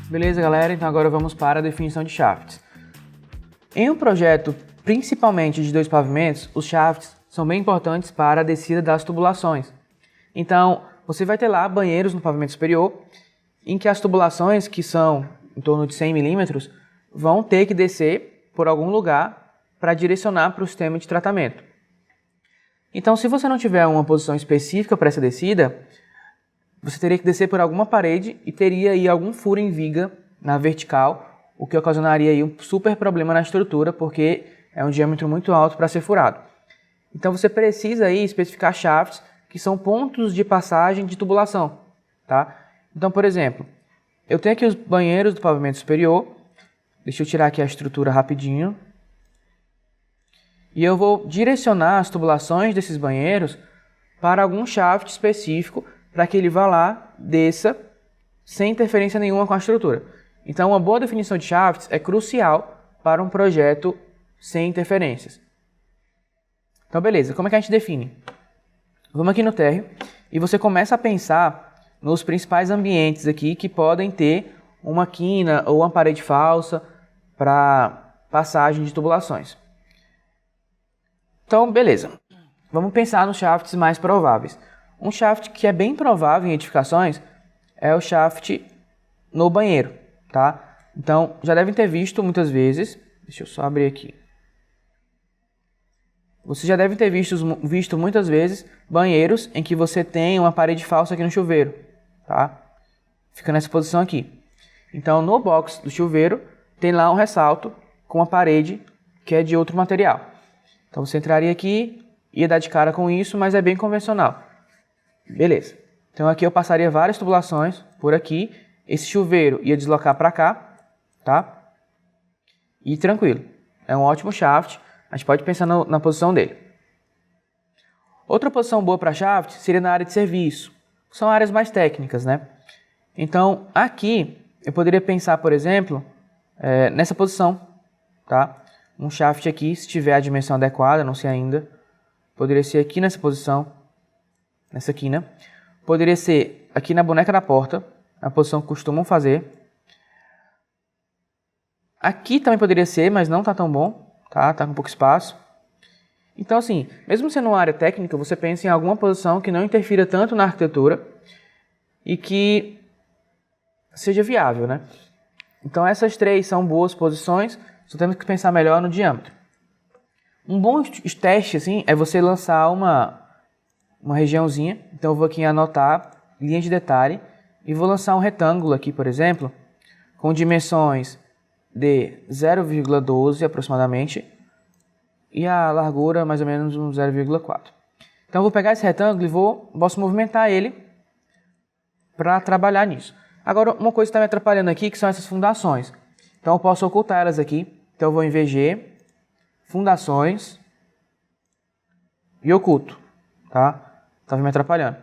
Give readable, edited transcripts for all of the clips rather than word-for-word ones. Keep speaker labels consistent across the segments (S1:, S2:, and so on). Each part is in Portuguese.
S1: Beleza, galera? Então agora vamos para a definição de shafts. Em um projeto, principalmente de 2 pavimentos, os shafts são bem importantes para a descida das tubulações. Então, você vai ter lá banheiros no pavimento superior, em que as tubulações, que são em torno de 100 milímetros, vão ter que descer por algum lugar para direcionar para o sistema de tratamento. Então, se você não tiver uma posição específica para essa descida, você teria que descer por alguma parede e teria aí algum furo em viga na vertical, o que ocasionaria aí um super problema na estrutura, porque é um diâmetro muito alto para ser furado. Então você precisa aí especificar shafts, que são pontos de passagem de tubulação, tá? Então, por exemplo, eu tenho aqui os banheiros do pavimento superior. Deixa eu tirar aqui a estrutura rapidinho. E eu vou direcionar as tubulações desses banheiros para algum shaft específico, para que ele vá lá, desça, sem interferência nenhuma com a estrutura. Então, uma boa definição de shafts é crucial para um projeto sem interferências. Então, beleza, como é que a gente define? Vamos aqui no térreo e você começa a pensar nos principais ambientes aqui que podem ter uma quina ou uma parede falsa para passagem de tubulações. Então, beleza. Vamos pensar nos shafts mais prováveis. Um shaft que é bem provável em edificações é o shaft no banheiro, tá? Então, já devem ter visto muitas vezes. Deixa eu só abrir aqui. Vocês já devem ter visto muitas vezes banheiros em que você tem uma parede falsa aqui no chuveiro, tá? Fica nessa posição aqui. Então, no box do chuveiro, tem lá um ressalto com uma parede que é de outro material. Então, você entraria aqui, ia dar de cara com isso, mas é bem convencional. Beleza. Então, aqui eu passaria várias tubulações por aqui. Esse chuveiro ia deslocar para cá, tá? E tranquilo. É um ótimo shaft. A gente pode pensar na posição dele. Outra posição boa para shaft seria na área de serviço. São áreas mais técnicas, né? Então, aqui, eu poderia pensar, por exemplo, nessa posição, tá? Um shaft aqui, se tiver a dimensão adequada, não sei ainda, poderia ser aqui nessa posição, nessa quina. Poderia ser aqui na boneca da porta, a posição que costumam fazer. Aqui também poderia ser, mas não está tão bom. Tá com pouco espaço. Então, assim, mesmo sendo uma área técnica, você pensa em alguma posição que não interfira tanto na arquitetura e que seja viável, né? Então, essas 3 são boas posições, só temos que pensar melhor no diâmetro. Um bom teste, assim, é você lançar uma regiãozinha. Então, eu vou aqui em anotar, linha de detalhe, e vou lançar um retângulo aqui, por exemplo, com dimensões de 0,12 aproximadamente e a largura mais ou menos um 0,4. Então eu vou pegar esse retângulo e posso movimentar ele para trabalhar nisso. Agora uma coisa que está me atrapalhando aqui que são essas fundações. Então eu posso ocultar elas aqui. Então eu vou em VG, fundações e oculto, tá? Estava me atrapalhando.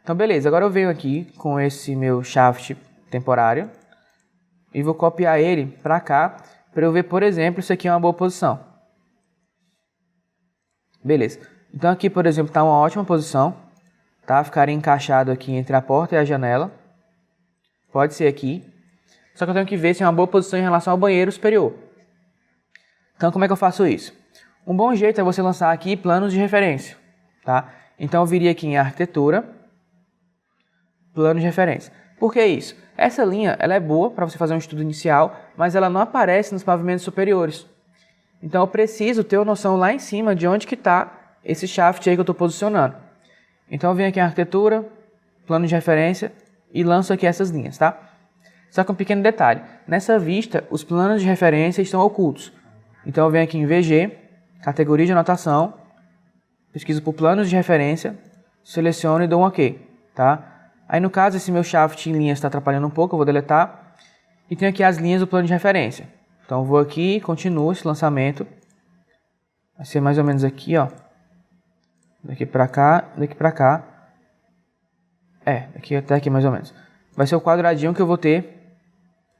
S1: Então beleza, agora eu venho aqui com esse meu shaft temporário e vou copiar ele para cá, para eu ver, por exemplo, isso aqui é uma boa posição. Beleza. Então aqui, por exemplo, está uma ótima posição, tá? Ficaria encaixado aqui entre a porta e a janela. Pode ser aqui. Só que eu tenho que ver se é uma boa posição em relação ao banheiro superior. Então como é que eu faço isso? Um bom jeito é você lançar aqui planos de referência, tá? Então eu viria aqui em arquitetura, plano de referência. Por que isso? Essa linha ela é boa para você fazer um estudo inicial, mas ela não aparece nos pavimentos superiores. Então eu preciso ter uma noção lá em cima de onde que está esse shaft aí que eu estou posicionando. Então eu venho aqui em arquitetura, plano de referência e lanço aqui essas linhas, tá? Só que um pequeno detalhe, nessa vista os planos de referência estão ocultos. Então eu venho aqui em VG, categoria de anotação, pesquiso por planos de referência, seleciono e dou um OK, tá? Aí no caso esse meu shaft em linhas está atrapalhando um pouco, eu vou deletar. E tenho aqui as linhas do plano de referência. Então eu vou aqui, continuo esse lançamento. Vai ser mais ou menos aqui, ó. Daqui para cá, daqui para cá. Daqui até aqui mais ou menos. Vai ser o quadradinho que eu vou ter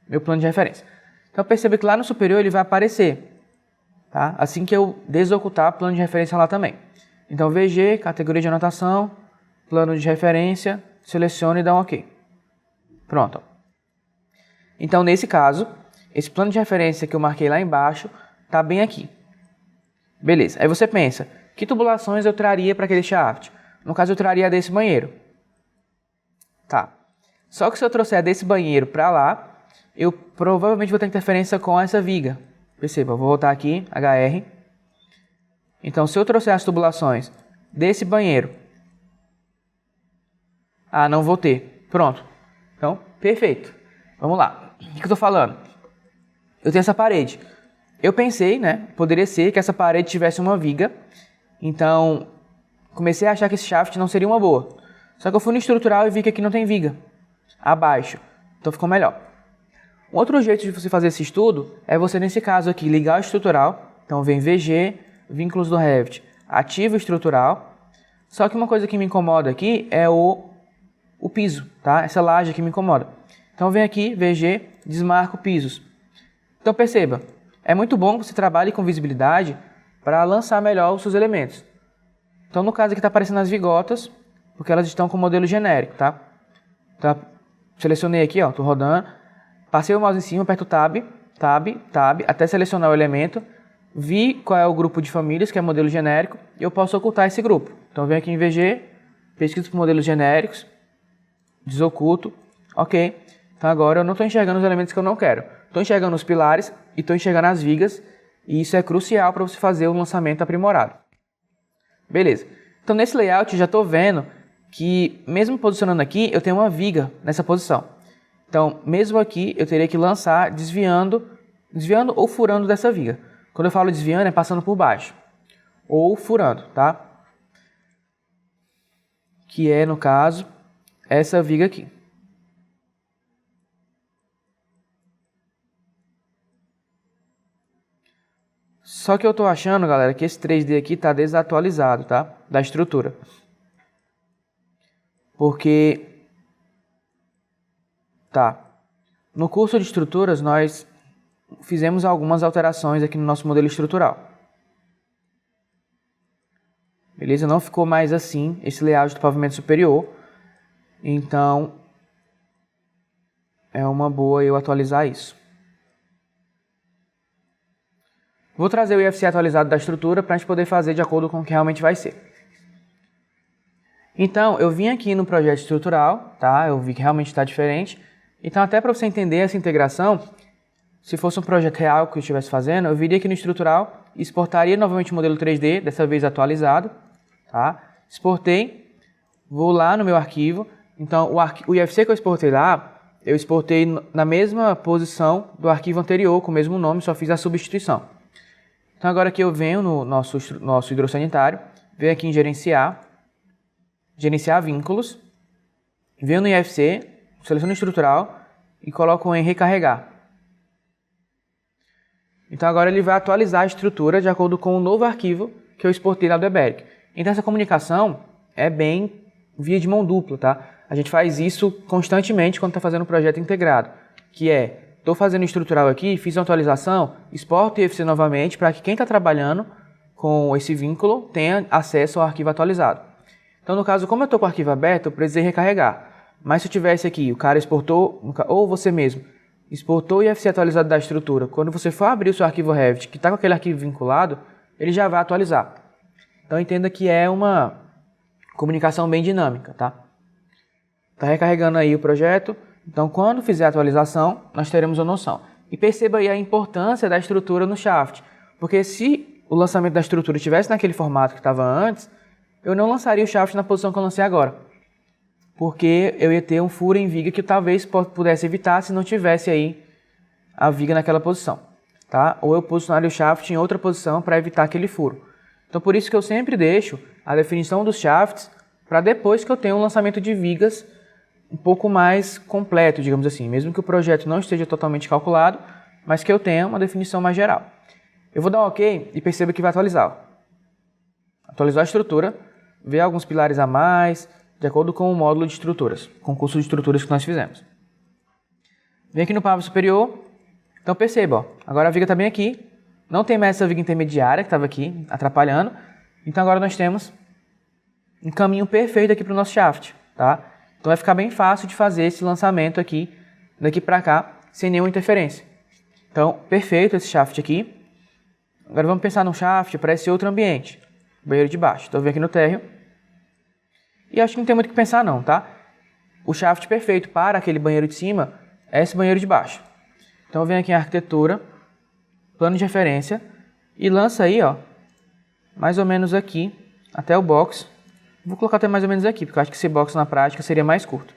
S1: meu plano de referência. Então perceba que lá no superior ele vai aparecer, tá? Assim que eu desocultar o plano de referência lá também. Então VG, categoria de anotação, plano de referência, seleciono e dá um OK. Pronto. Então, nesse caso, esse plano de referência que eu marquei lá embaixo está bem aqui. Beleza. Aí você pensa, que tubulações eu traria para aquele shaft? No caso, eu traria a desse banheiro. Tá. Só que se eu trouxer a desse banheiro para lá, eu provavelmente vou ter interferência com essa viga. Perceba, eu vou voltar aqui, HR. Então, se eu trouxer as tubulações desse banheiro, não vou ter. Pronto. Então, perfeito. Vamos lá. O que eu estou falando? Eu tenho essa parede. Eu pensei, né, poderia ser que essa parede tivesse uma viga. Então, comecei a achar que esse shaft não seria uma boa. Só que eu fui no estrutural e vi que aqui não tem viga. Abaixo. Então, ficou melhor. Um outro jeito de você fazer esse estudo é você, nesse caso aqui, ligar o estrutural. Então, vem VG, vínculos do Revit, ativa o estrutural. Só que uma coisa que me incomoda aqui é o piso, tá? Essa laje aqui me incomoda. Então, vem aqui, VG, desmarco pisos. Então, perceba, é muito bom que você trabalhe com visibilidade para lançar melhor os seus elementos. Então, no caso aqui está aparecendo as vigotas, porque elas estão com modelo genérico, tá? Então, selecionei aqui, ó, estou rodando, passei o mouse em cima, aperto Tab, até selecionar o elemento, vi qual é o grupo de famílias, que é modelo genérico, e eu posso ocultar esse grupo. Então, venho aqui em VG, pesquiso por modelos genéricos, desoculto, ok. Então, agora eu não estou enxergando os elementos que eu não quero. Estou enxergando os pilares e estou enxergando as vigas, e isso é crucial para você fazer um lançamento aprimorado. Beleza. Então, nesse layout, já estou vendo que, mesmo posicionando aqui, eu tenho uma viga nessa posição. Então, mesmo aqui, eu teria que lançar desviando ou furando dessa viga. Quando eu falo desviando, é passando por baixo. Ou furando, tá? Que é, no caso, essa viga aqui. Só que eu estou achando, galera, que esse 3D aqui está desatualizado, tá? Da estrutura. Porque, no curso de estruturas, nós fizemos algumas alterações aqui no nosso modelo estrutural. Beleza? Não ficou mais assim, esse layout do pavimento superior. Então, é uma boa eu atualizar isso. Vou trazer o IFC atualizado da estrutura para a gente poder fazer de acordo com o que realmente vai ser. Então, eu vim aqui no projeto estrutural, tá? Eu vi que realmente está diferente. Então, até para você entender essa integração, se fosse um projeto real que eu estivesse fazendo, eu viria aqui no estrutural, exportaria novamente o modelo 3D, dessa vez atualizado, tá? Exportei, vou lá no meu arquivo. Então, o IFC que eu exportei lá, eu exportei na mesma posição do arquivo anterior, com o mesmo nome, só fiz a substituição. Então, agora aqui eu venho no nosso hidrossanitário, venho aqui em gerenciar vínculos, venho no IFC, seleciono estrutural e coloco em recarregar. Então, agora ele vai atualizar a estrutura de acordo com o novo arquivo que eu exportei lá do Eberic. Então, essa comunicação é bem via de mão dupla, tá? A gente faz isso constantemente quando está fazendo um projeto integrado, que é, estou fazendo estrutural aqui, fiz uma atualização, exporto o IFC novamente para que quem está trabalhando com esse vínculo tenha acesso ao arquivo atualizado. Então, no caso, como eu estou com o arquivo aberto, eu precisei recarregar. Mas se eu tivesse aqui, o cara exportou, ou você mesmo, exportou o IFC atualizado da estrutura, quando você for abrir o seu arquivo Revit, que está com aquele arquivo vinculado, ele já vai atualizar. Então, entenda que é uma comunicação bem dinâmica, tá? Está recarregando aí o projeto. Então, quando fizer a atualização, nós teremos uma noção. E perceba aí a importância da estrutura no shaft. Porque se o lançamento da estrutura estivesse naquele formato que estava antes, eu não lançaria o shaft na posição que eu lancei agora. Porque eu ia ter um furo em viga que talvez pudesse evitar se não tivesse aí a viga naquela posição. Tá? Ou eu posicionaria o shaft em outra posição para evitar aquele furo. Então, por isso que eu sempre deixo a definição dos shafts para depois que eu tenho um lançamento de vigas um pouco mais completo, digamos assim, mesmo que o projeto não esteja totalmente calculado, mas que eu tenha uma definição mais geral. Eu vou dar um OK e perceba que vai atualizar. Atualizar a estrutura, ver alguns pilares a mais, de acordo com o módulo de estruturas, com o curso de estruturas que nós fizemos. Vem aqui no pavimento superior, então perceba, ó, agora a viga está bem aqui, não tem mais essa viga intermediária que estava aqui atrapalhando, então agora nós temos um caminho perfeito aqui para o nosso shaft, tá? Então vai ficar bem fácil de fazer esse lançamento aqui, daqui para cá, sem nenhuma interferência. Então, perfeito esse shaft aqui. Agora vamos pensar num shaft para esse outro ambiente, banheiro de baixo. Então eu venho aqui no térreo e acho que não tem muito o que pensar não, tá? O shaft perfeito para aquele banheiro de cima é esse banheiro de baixo. Então eu venho aqui em arquitetura, plano de referência e lança aí, ó, mais ou menos aqui até o box. Vou colocar até mais ou menos aqui, porque eu acho que esse box na prática seria mais curto.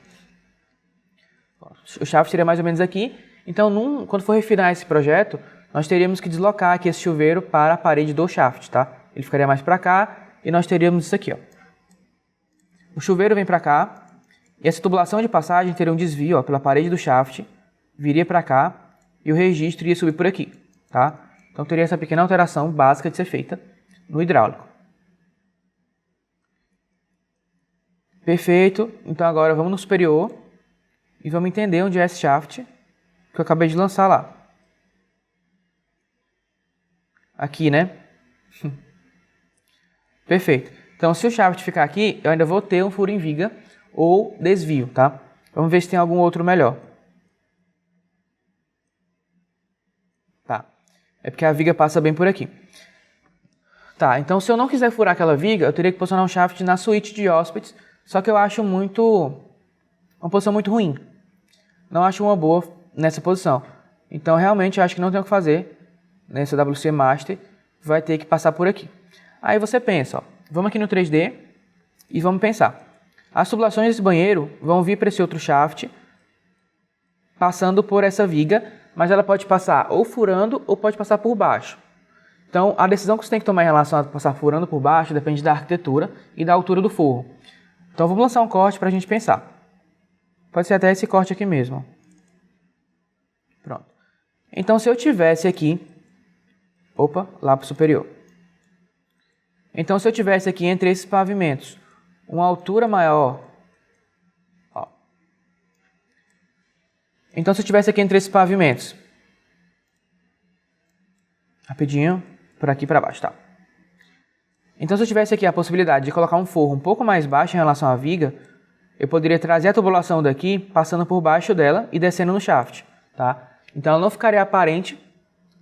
S1: O shaft seria mais ou menos aqui. Então, quando for refinar esse projeto, nós teríamos que deslocar aqui esse chuveiro para a parede do shaft, tá? Ele ficaria mais para cá e nós teríamos isso aqui, ó. O chuveiro vem para cá e essa tubulação de passagem teria um desvio, ó, pela parede do shaft, viria para cá e o registro ia subir por aqui, tá? Então, teria essa pequena alteração básica de ser feita no hidráulico. Perfeito. Então, agora vamos no superior e vamos entender onde é esse shaft que eu acabei de lançar lá. Aqui, né? Perfeito. Então, se o shaft ficar aqui, eu ainda vou ter um furo em viga ou desvio, tá? Vamos ver se tem algum outro melhor. Tá. É porque a viga passa bem por aqui. Tá, então se eu não quiser furar aquela viga, eu teria que posicionar um shaft na suíte de hóspedes, só que eu acho uma posição muito ruim. Não acho uma boa nessa posição. Então, realmente, eu acho que não tem o que fazer. Nessa WC Master, vai ter que passar por aqui. Aí você pensa, ó, vamos aqui no 3D e vamos pensar. As tubulações desse banheiro vão vir para esse outro shaft, passando por essa viga, mas ela pode passar ou furando ou pode passar por baixo. Então, a decisão que você tem que tomar em relação a passar furando por baixo depende da arquitetura e da altura do forro. Então, vamos lançar um corte para a gente pensar. Pode ser até esse corte aqui mesmo. Pronto. Então, se eu tivesse aqui... Opa, lá para o superior. Então, se eu tivesse aqui entre esses pavimentos uma altura maior... Ó. Então, se eu tivesse aqui entre esses pavimentos... Rapidinho, por aqui para baixo, tá? Então, se eu tivesse aqui a possibilidade de colocar um forro um pouco mais baixo em relação à viga, eu poderia trazer a tubulação daqui, passando por baixo dela e descendo no shaft, tá? Então, ela não ficaria aparente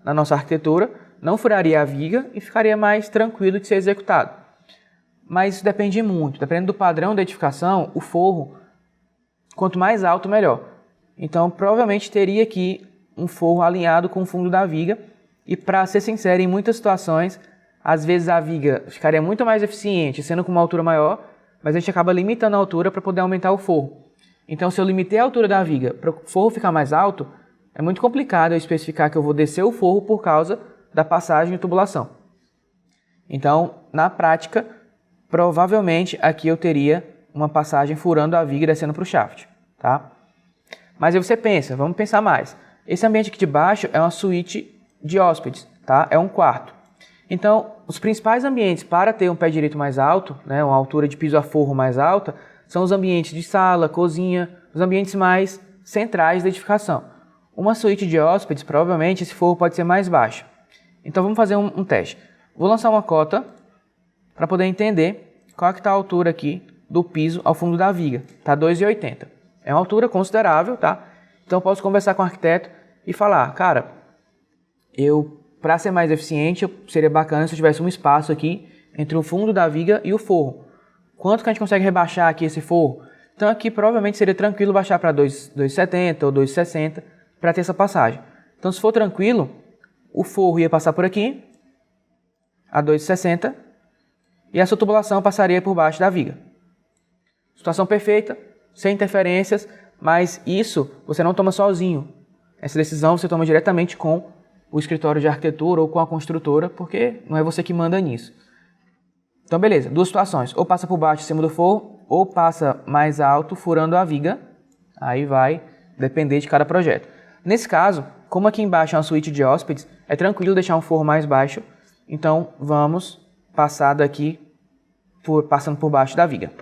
S1: na nossa arquitetura, não furaria a viga e ficaria mais tranquilo de ser executado. Mas isso depende muito, dependendo do padrão da edificação, o forro, quanto mais alto, melhor. Então, provavelmente teria aqui um forro alinhado com o fundo da viga e, para ser sincero, em muitas situações, às vezes a viga ficaria muito mais eficiente sendo com uma altura maior, mas a gente acaba limitando a altura para poder aumentar o forro. Então, se eu limitei a altura da viga para o forro ficar mais alto, é muito complicado eu especificar que eu vou descer o forro por causa da passagem de tubulação. Então, na prática, provavelmente aqui eu teria uma passagem furando a viga e descendo para o shaft, tá? Mas aí você pensa, vamos pensar mais. Esse ambiente aqui de baixo é uma suíte de hóspedes, tá? É um quarto. Então, os principais ambientes para ter um pé direito mais alto, né, uma altura de piso a forro mais alta, são os ambientes de sala, cozinha, os ambientes mais centrais da edificação. Uma suíte de hóspedes, provavelmente, esse forro pode ser mais baixo. Então, vamos fazer um teste. Vou lançar uma cota para poder entender qual é que está a altura aqui do piso ao fundo da viga. Está 2,80. É uma altura considerável, tá? Então, eu posso conversar com o arquiteto e falar, cara, para ser mais eficiente, seria bacana se eu tivesse um espaço aqui entre o fundo da viga e o forro. Quanto que a gente consegue rebaixar aqui esse forro? Então, aqui provavelmente seria tranquilo baixar para 2,70 ou 2,60 para ter essa passagem. Então, se for tranquilo, o forro ia passar por aqui, a 2,60, e essa tubulação passaria por baixo da viga. Situação perfeita, sem interferências, mas isso você não toma sozinho. Essa decisão você toma diretamente com o escritório de arquitetura ou com a construtora, porque não é você que manda nisso. Então, beleza, duas situações. Ou passa por baixo, em cima do forro, ou passa mais alto, furando a viga. Aí vai depender de cada projeto. Nesse caso, como aqui embaixo é uma suíte de hóspedes, é tranquilo deixar um forro mais baixo. Então, vamos passar daqui, passando por baixo da viga.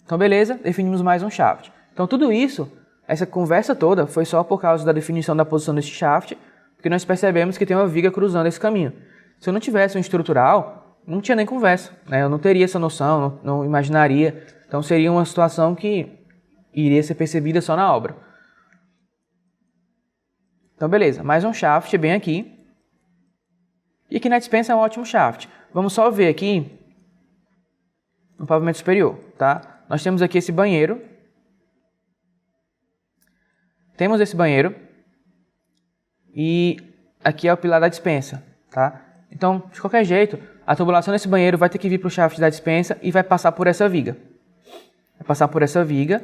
S1: Então, beleza, definimos mais um shaft. Então, tudo isso, essa conversa toda, foi só por causa da definição da posição desse shaft, porque nós percebemos que tem uma viga cruzando esse caminho. Se eu não tivesse um estrutural, não tinha nem conversa, né? Eu não teria essa noção, não imaginaria. Então seria uma situação que iria ser percebida só na obra. Então beleza, mais um shaft bem aqui. E aqui na dispensa é um ótimo shaft. Vamos só ver aqui no pavimento superior, tá? Nós temos aqui esse banheiro. Temos esse banheiro. E aqui é o pilar da dispensa, tá? Então, de qualquer jeito, a tubulação desse banheiro vai ter que vir para o shaft da dispensa e vai passar por essa viga. Vai passar por essa viga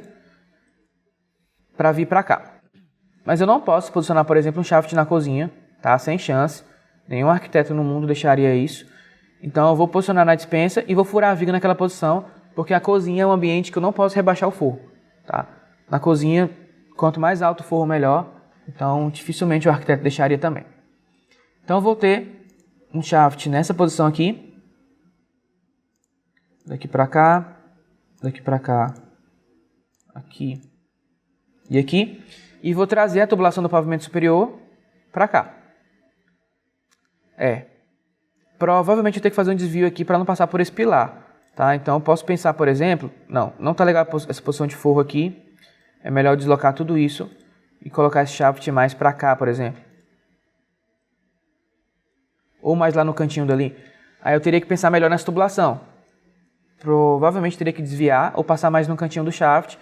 S1: para vir para cá. Mas eu não posso posicionar, por exemplo, um shaft na cozinha, tá? Sem chance. Nenhum arquiteto no mundo deixaria isso. Então eu vou posicionar na dispensa e vou furar a viga naquela posição, porque a cozinha é um ambiente que eu não posso rebaixar o forro, tá? Na cozinha, quanto mais alto o forro, melhor. Então dificilmente o arquiteto deixaria também. Então eu vou ter um shaft nessa posição aqui. Daqui para cá, aqui e aqui. E vou trazer a tubulação do pavimento superior para cá. Provavelmente eu tenho que fazer um desvio aqui para não passar por esse pilar, tá? Então eu posso pensar, por exemplo, não tá legal essa posição de forro aqui. É melhor eu deslocar tudo isso e colocar esse shaft mais para cá, por exemplo. Ou mais lá no cantinho dali. Aí eu teria que pensar melhor nessa tubulação. Provavelmente teria que desviar ou passar mais no cantinho do shaft,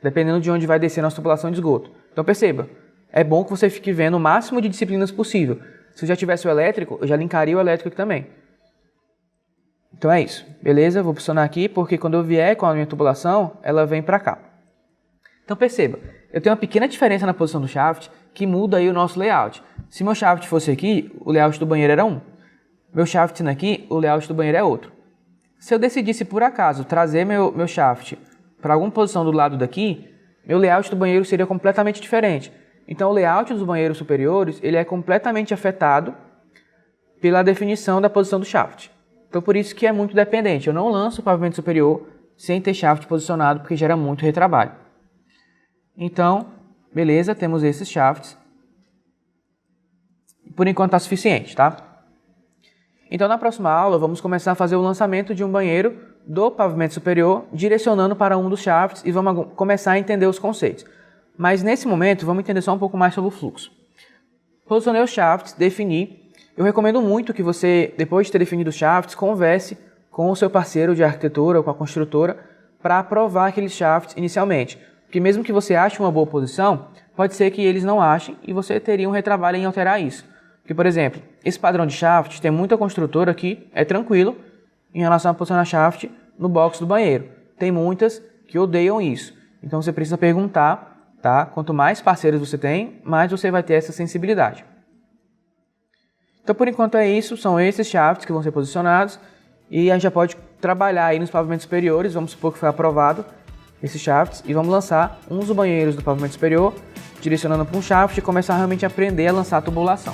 S1: dependendo de onde vai descer a nossa tubulação de esgoto. Então perceba, é bom que você fique vendo o máximo de disciplinas possível. Se eu já tivesse o elétrico, eu já linkaria o elétrico aqui também. Então é isso, beleza? Vou posicionar aqui, porque quando eu vier com a minha tubulação, ela vem para cá. Então perceba, eu tenho uma pequena diferença na posição do shaft, que muda aí o nosso layout. Se meu shaft fosse aqui, o layout do banheiro era um. Meu shaft sendo aqui, o layout do banheiro é outro. Se eu decidisse, por acaso, trazer meu shaft para alguma posição do lado daqui, meu layout do banheiro seria completamente diferente. Então o layout dos banheiros superiores ele é completamente afetado pela definição da posição do shaft. Então por isso que é muito dependente. Eu não lanço o pavimento superior sem ter shaft posicionado, porque gera muito retrabalho. Então, beleza, temos esses shafts. Por enquanto está suficiente, tá? Então na próxima aula vamos começar a fazer o lançamento de um banheiro do pavimento superior, direcionando para um dos shafts e vamos começar a entender os conceitos. Mas nesse momento, vamos entender só um pouco mais sobre o fluxo. Posicionei os shafts, defini. Eu recomendo muito que você, depois de ter definido os shafts, converse com o seu parceiro de arquitetura ou com a construtora para aprovar aqueles shafts inicialmente. Porque mesmo que você ache uma boa posição, pode ser que eles não achem e você teria um retrabalho em alterar isso. Porque, por exemplo, esse padrão de shaft tem muita construtora que é tranquilo em relação a posicionar shaft no box do banheiro. Tem muitas que odeiam isso. Então você precisa perguntar. Tá? Quanto mais parceiros você tem, mais você vai ter essa sensibilidade. Então, por enquanto é isso. São esses shafts que vão ser posicionados. E a gente já pode trabalhar aí nos pavimentos superiores. Vamos supor que foi aprovado esses shafts. E vamos lançar uns dos banheiros do pavimento superior, direcionando para um shaft e começar realmente a aprender a lançar a tubulação.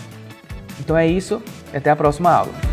S1: Então é isso. E até a próxima aula.